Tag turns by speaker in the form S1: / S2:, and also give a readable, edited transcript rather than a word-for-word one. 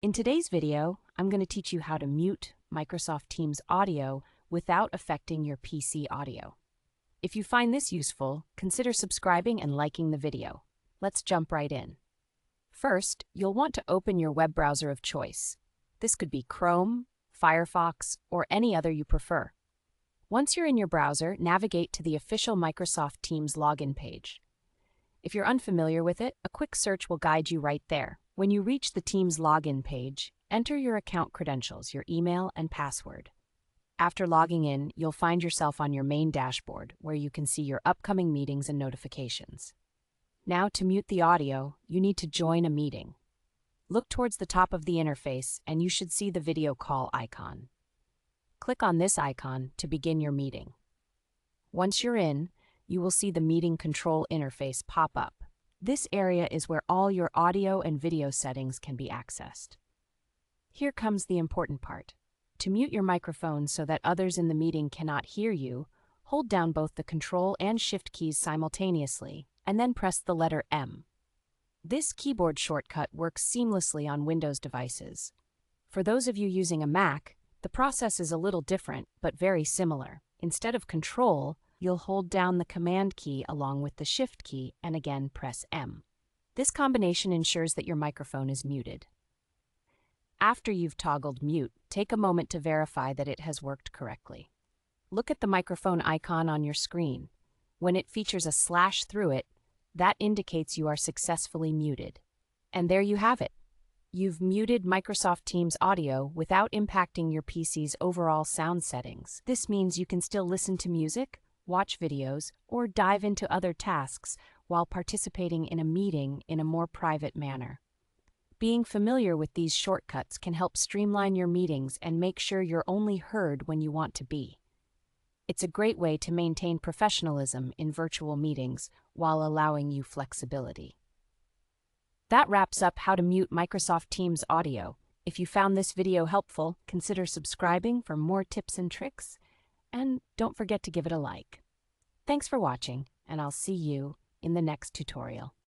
S1: In today's video, I'm going to teach you how to mute Microsoft Teams audio without affecting your PC audio. If you find this useful, consider subscribing and liking the video. Let's jump right in. First, you'll want to open your web browser of choice. This could be Chrome, Firefox, or any other you prefer. Once you're in your browser, navigate to the official Microsoft Teams login page. If you're unfamiliar with it, a quick search will guide you right there. When you reach the Teams login page, enter your account credentials, your email and password. After logging in, you'll find yourself on your main dashboard, where you can see your upcoming meetings and notifications. Now, to mute the audio, you need to join a meeting. Look towards the top of the interface, and you should see the video call icon. Click on this icon to begin your meeting. Once you're in, you will see the meeting control interface pop up. This area is where all your audio and video settings can be accessed. Here comes the important part. To mute your microphone so that others in the meeting cannot hear you, hold down both the Control and Shift keys simultaneously, and then press the letter M. This keyboard shortcut works seamlessly on Windows devices. For those of you using a Mac, the process is a little different, but very similar. Instead of Control, you'll hold down the Command key along with the Shift key and again press M. This combination ensures that your microphone is muted. After you've toggled mute, take a moment to verify that it has worked correctly. Look at the microphone icon on your screen. When it features a slash through it, that indicates you are successfully muted. And there you have it. You've muted Microsoft Teams audio without impacting your PC's overall sound settings. This means you can still listen to music, watch videos, or dive into other tasks while participating in a meeting in a more private manner. Being familiar with these shortcuts can help streamline your meetings and make sure you're only heard when you want to be. It's a great way to maintain professionalism in virtual meetings while allowing you flexibility. That wraps up how to mute Microsoft Teams audio. If you found this video helpful, consider subscribing for more tips and tricks, and don't forget to give it a like. Thanks for watching, and I'll see you in the next tutorial.